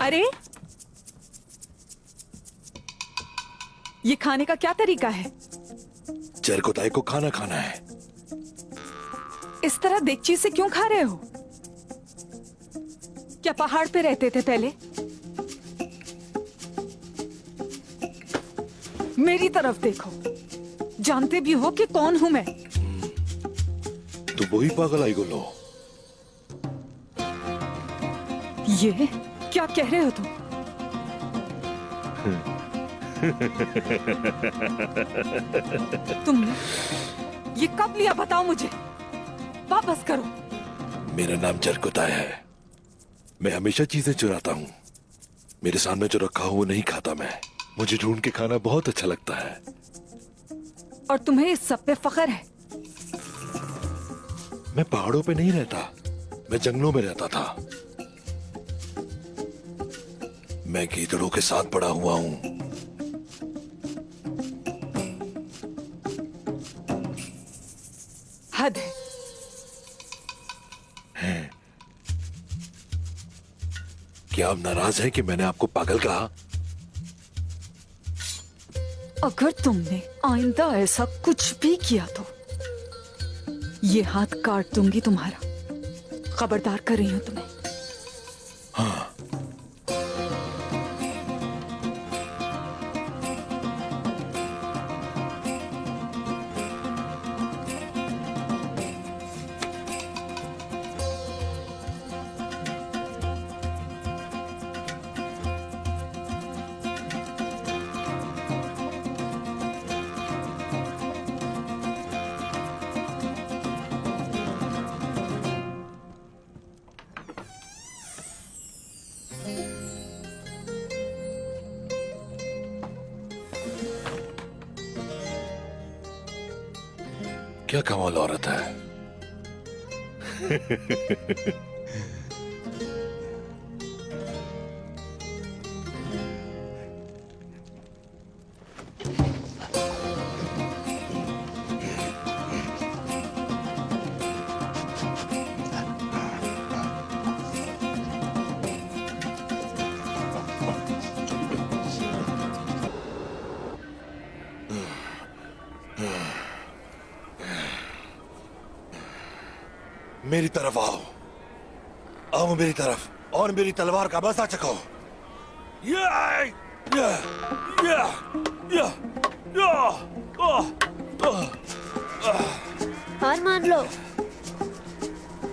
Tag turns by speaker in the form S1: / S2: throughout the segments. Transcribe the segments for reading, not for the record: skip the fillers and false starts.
S1: अरे ये खाने का क्या तरीका है?
S2: चरकोताई को खाना खाना है।
S1: इस तरह देगची से क्यों खा रहे हो? क्या पहाड़ पे रहते थे पहले? मेरी तरफ देखो, जानते भी हो कि कौन हूं मैं।
S2: तो वही पागल आई गोलो।
S1: ये क्या कह रहे हो तुम? तुमने ये कब लिया बताओ मुझे, वापस करो।
S2: मेरा नाम चरकोताई है। मैं हमेशा चीजें चुराता हूँ। मेरे सामने जो रखा हो वो नहीं खाता मैं। मुझे ढूंढ के खाना बहुत अच्छा लगता है।
S1: और तुम्हें इस सब पे फख्र है?
S2: मैं पहाड़ों पे नहीं रहता, मैं जंगलों में रहता था। मैं गीदड़ों के साथ बड़ा हुआ हूं।
S1: हद है।
S2: क्या आप नाराज हैं कि मैंने आपको पागल कहा?
S1: अगर तुमने आइंदा ऐसा कुछ भी किया तो ये हाथ काट दूंगी तुम्हारा। खबरदार कर रही हूं तुम्हें।
S2: हाँ। क्या कमाल औरत है। मेरी तरफ आओ, आओ मेरी तरफ और मेरी तलवार का मजा चखो।
S3: हार मान लो।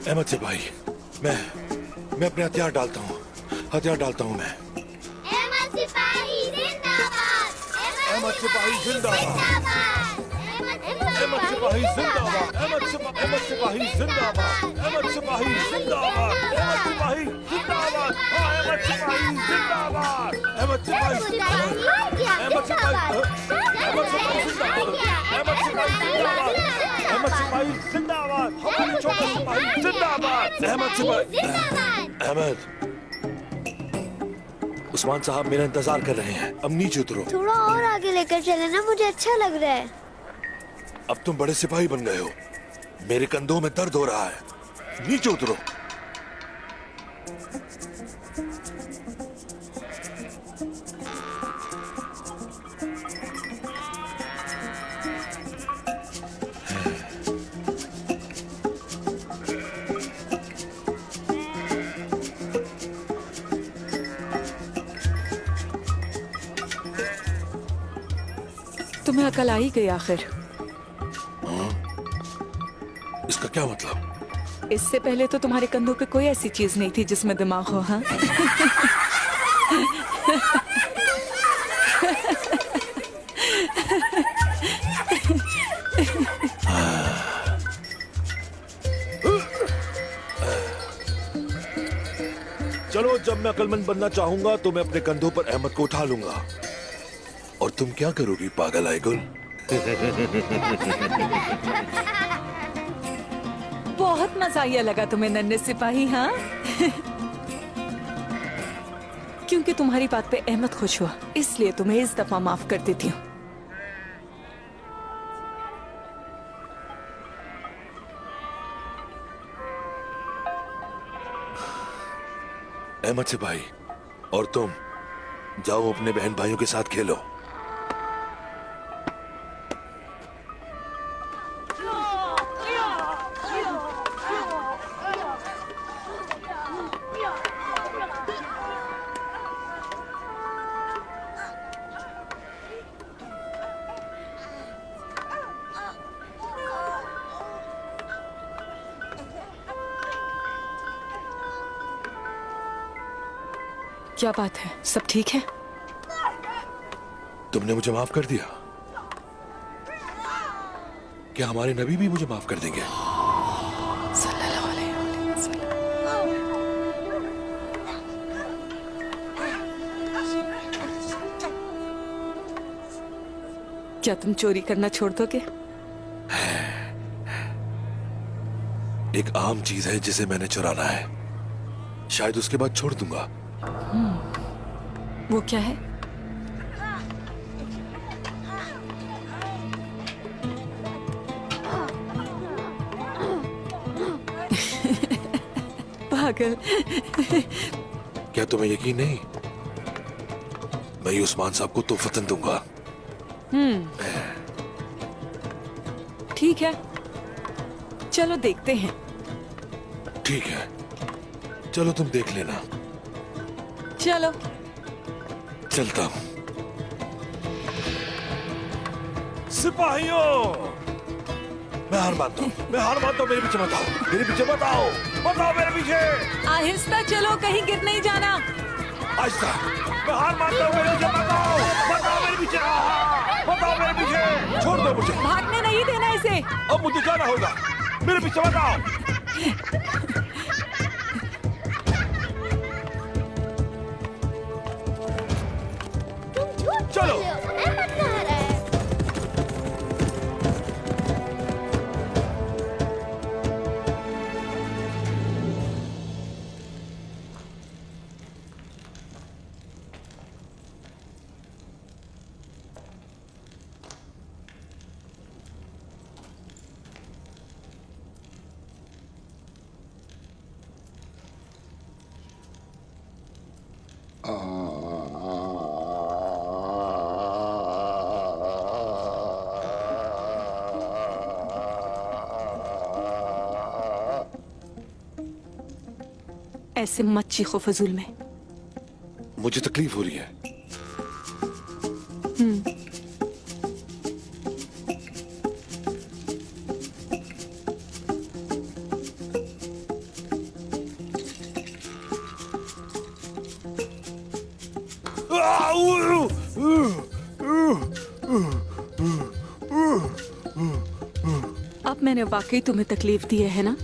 S2: अहमद सिपाही, मैं अपने हथियार डालता हूँ, मैं।
S3: अहमद सिपाही जिंदाबाद।
S2: अहमद सिपाही जिंदाबाद। अहमद सिपाही जिंदाबाद। अहमद सिपाही जिंदाबाद। अहमद सिपाही जिंदाबाद। अहमद सिपाही जिंदाबाद। अहमद सिपाही जिंदाबाद। अहमद सिपाही जिंदाबाद। अहमद सिपाही जिंदाबाद। अहमद सिपाही जिंदाबाद। हमारे छोटे सिपाही जिंदाबाद। अहमद सिपाही। अहमद, उस्मान साहब मेरा इंतजार कर रहे हैं। अब नीचे उतरो।
S3: थोड़ा और आगे लेकर चले ना, मुझे अच्छा लग रहा है।
S2: अब तुम बड़े सिपाही बन गए हो। मेरे कंधों में दर्द हो रहा है। नीचे उतरो।
S1: तुम्हें अकल आ ही गई आखिर।
S2: इसका क्या मतलब?
S1: इससे पहले तो तुम्हारे कंधों पे कोई ऐसी चीज नहीं थी जिसमें दिमाग हो, हाँ?
S2: चलो, जब मैं अक्लमंद बनना चाहूंगा तो मैं अपने कंधों पर अहमद को उठा लूंगा। और तुम क्या करोगी पागल आईगुल?
S1: बहुत मजा आया लगा तुम्हें नन्हे सिपाही, हाँ? क्योंकि तुम्हारी बात पे अहमद खुश हुआ, इसलिए तुम्हें इस दफा माफ कर देती हूँ।
S2: अहमद सिपाही, और तुम जाओ अपने बहन भाइयों के साथ खेलो।
S1: क्या बात है, सब ठीक है?
S2: तुमने मुझे माफ कर दिया। क्या हमारे नबी भी मुझे माफ कर देंगे?
S1: सल्लल्लाहु अलैहि वसल्लम। क्या तुम चोरी करना छोड़ दोगे?
S2: एक आम चीज है जिसे मैंने चुराना है, शायद उसके बाद छोड़ दूंगा।
S1: वो क्या है? पागल।
S2: क्या तुम्हें यकीन नहीं? मैं ये उस्मान साहब को तोहफतन दूंगा।
S1: ठीक है, चलो देखते हैं।
S2: ठीक है, चलो तुम देख लेना।
S1: चलो।
S2: चलता हूं। सिपाहियों, मैं हार मानता हूं, मैं हार मानता हूं। मेरे पीछे मत आओ, मेरे पीछे मत आओ, मत आओ मेरे पीछे।
S1: आहिस्ता चलो, कहीं गिर नहीं जाना।
S2: आहिस्ता, मैं हार मानता हूं। मेरे पीछे मत आओ, मत आओ मेरे पीछे, मत आओ मेरे पीछे। छोड़ दो मुझे,
S1: भागने नहीं देना इसे।
S2: अब मुझे जाना होगा। मेरे पीछे मत आओ। चलो।
S3: अहमद कहाँ रहा है?
S1: ऐसे मत चीखो फजूल में।
S2: मुझे तकलीफ हो रही है।
S1: अब मैंने वाकई तुम्हें तकलीफ दी है ना?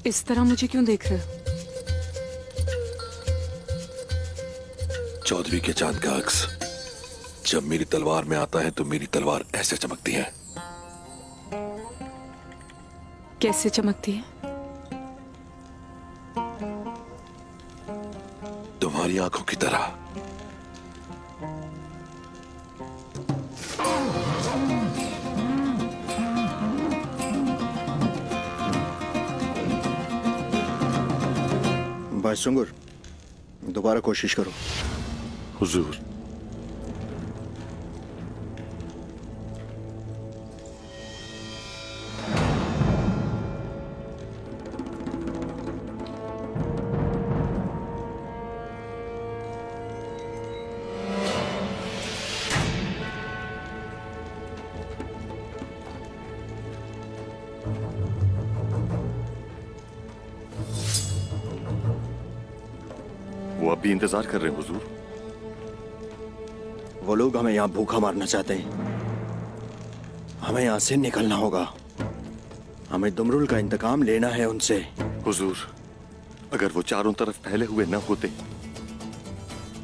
S1: इस तरह मुझे क्यों देख रहे हो?
S2: चौधरी के चांद का अक्स जब मेरी तलवार में आता है तो मेरी तलवार ऐसे चमकती है।
S1: कैसे चमकती है?
S2: तुम्हारी आंखों की तरह।
S4: बादशुंगुर, दोबारा कोशिश करो।
S2: हुजूर,
S5: वो अब भी इंतजार कर रहे हैं हुजूर।
S4: वो लोग हमें यहाँ भूखा मारना चाहते हैं। हमें यहाँ से निकलना होगा। हमें दुमरुल का इंतकाम लेना है उनसे।
S5: हुजूर, अगर वो चारों तरफ फैले हुए न होते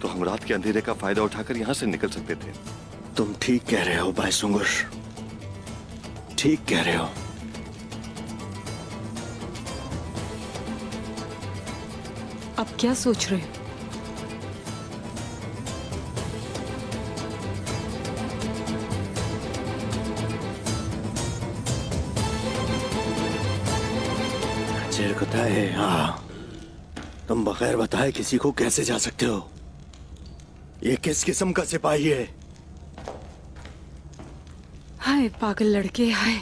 S5: तो हम रात के अंधेरे का फायदा उठाकर यहाँ से निकल सकते थे।
S4: तुम ठीक कह रहे हो बायसुंगुर, ठीक कह रहे हो।
S1: अब क्या सोच रहे हो?
S4: चिरकुता है, हाँ। तुम बगैर बताए किसी को कैसे जा सकते हो? ये किस किस्म का सिपाही है?
S1: हाय पागल लड़के, हाय।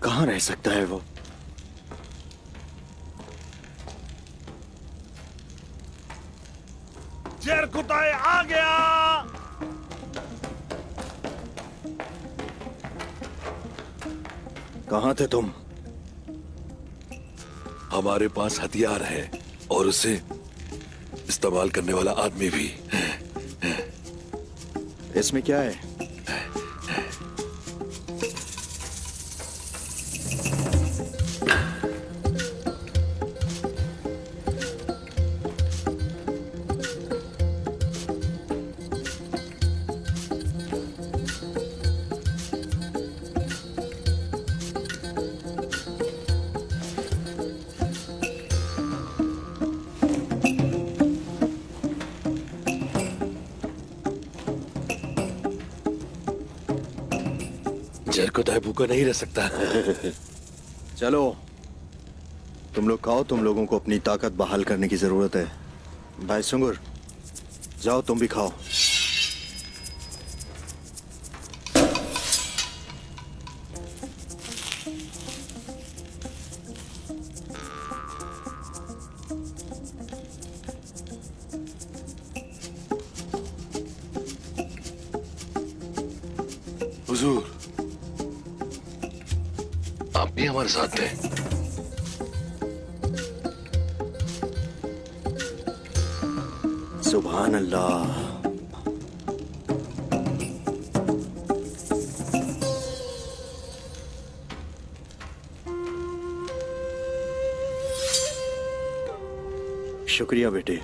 S4: कहाँ रह सकता है वो?
S2: जरकुताए आ गया।
S4: कहाँ थे तुम?
S2: हमारे पास हथियार है और उसे इस्तेमाल करने वाला आदमी भी।
S4: इसमें क्या है?
S2: जरकुताए भूखा नहीं रह सकता।
S4: चलो, तुम लोग खाओ। तुम लोगों को अपनी ताकत बहाल करने की जरूरत है। बायसुंगुर, जाओ तुम भी खाओ।
S2: हुजूर, आप भी हमारे साथ थे।
S4: सुभान अल्लाह। शुक्रिया बेटे।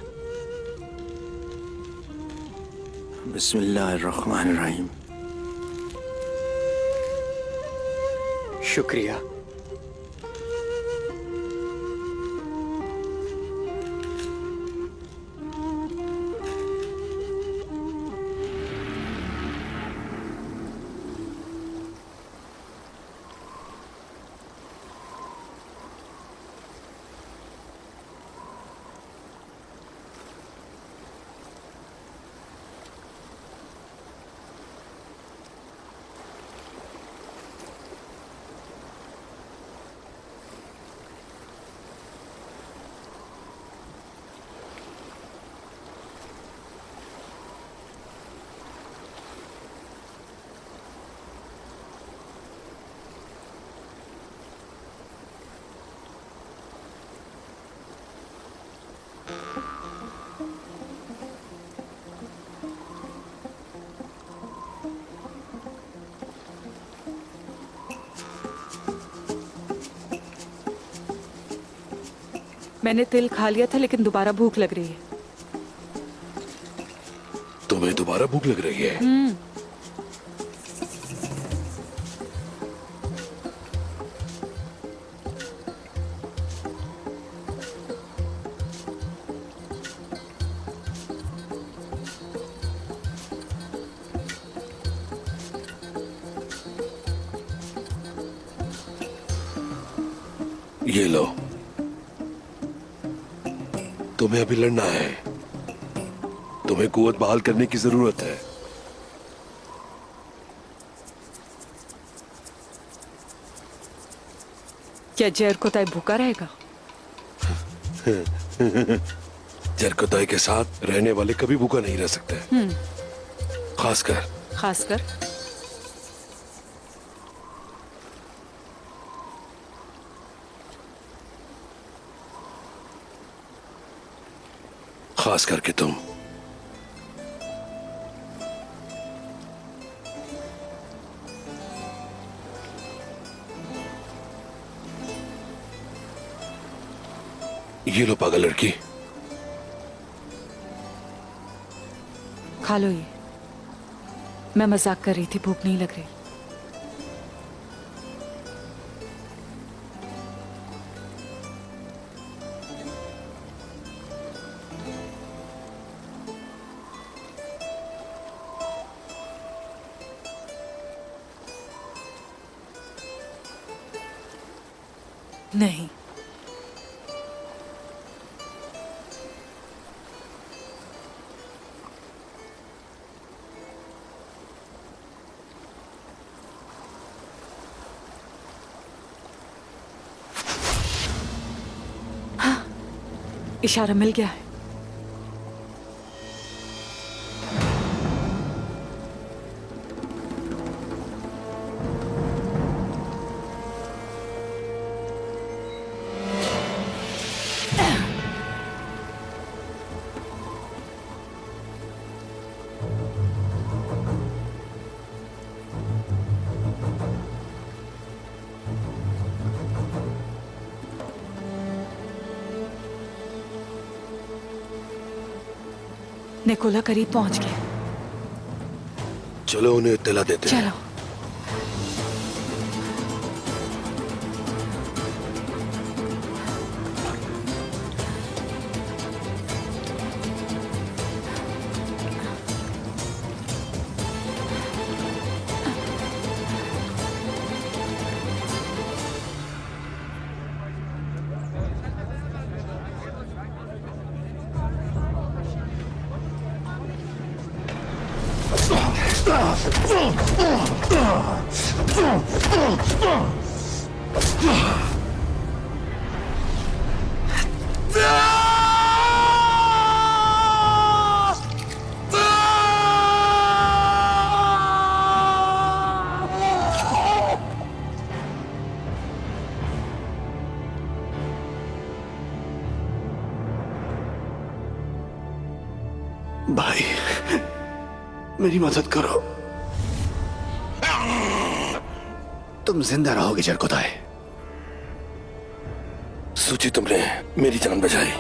S4: बिस्मिल्लाहिर्रहमानिर्रहीम। शुक्रिया।
S1: मैंने तिल खा लिया था लेकिन दोबारा भूख लग रही है।
S2: तुम्हें दोबारा भूख लग रही है? ये लो। तुम्हें अभी लड़ना है। तुम्हें कुव्वत बहाल करने की जरूरत है।
S1: क्या जरकोताई भूखा रहेगा?
S2: जरकोताई के साथ रहने वाले कभी भूखा नहीं रह सकते। खासकर
S1: खासकर
S2: खास करके तुम। ये लो पागल लड़की,
S1: खा लो ये। मैं मजाक कर रही थी, भूख नहीं लग रही। नहीं, हाँ, इशारा मिल गया है। निकोला करीब पहुंच गए।
S2: चलो उन्हें इत्तला देते हैं।
S1: चलो।
S4: भाई, मेरी मदद करो। तुम जिंदा रहोगे जरकोताई।
S2: सूची, तुमने मेरी जान बचाई।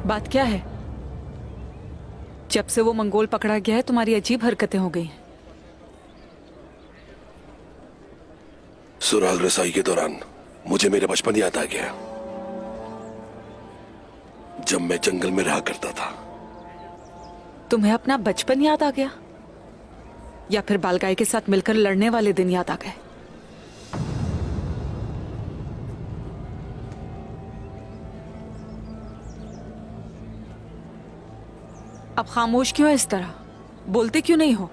S1: बात क्या है? जब से वो मंगोल पकड़ा गया है, तुम्हारी अजीब हरकतें हो गई हैं।
S2: सुराग रसाई के दौरान मुझे मेरा बचपन याद आ गया, जब मैं जंगल में रहा करता था।
S1: तुम्हें अपना बचपन याद आ गया, या फिर बालगाई के साथ मिलकर लड़ने वाले दिन याद आ गए? अब खामोश क्यों है इस तरह? बोलते क्यों नहीं हो?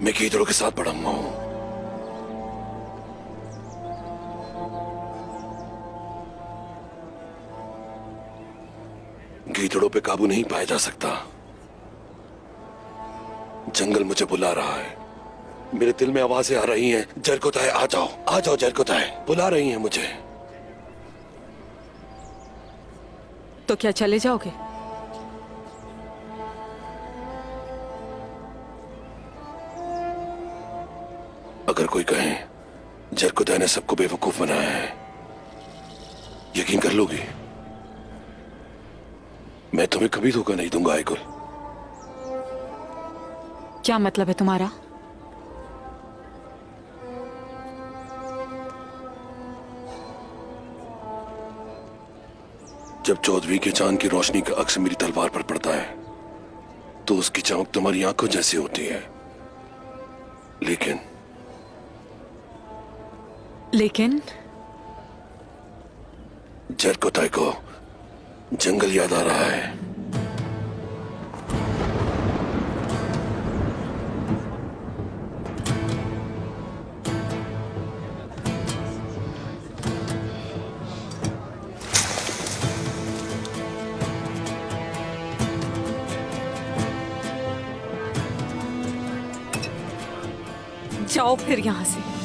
S2: मैं गीदड़ों के साथ बड़ा हुआ हूं। गीदड़ों पे काबू नहीं पाया जा सकता। जंगल मुझे बुला रहा है। मेरे दिल में आवाजें आ रही हैं, जरकोताई आ जाओ, आ जाओ जरकोताई, बुला रही हैं मुझे।
S1: तो क्या चले जाओगे?
S2: अगर कोई कहे जरकोताई ने सबको बेवकूफ बनाया है, यकीन कर लोगी? मैं तुम्हें कभी धोखा नहीं दूंगा आइकुल।
S1: क्या मतलब है तुम्हारा?
S2: जब चौदहवीं के चांद की रोशनी का अक्स मेरी तलवार पर पड़ता है तो उसकी चमक तुम्हारी आंखों जैसी होती है। लेकिन
S1: लेकिन
S2: जरकोताय को जंगल याद आ रहा है।
S1: जाओ फिर यहां से।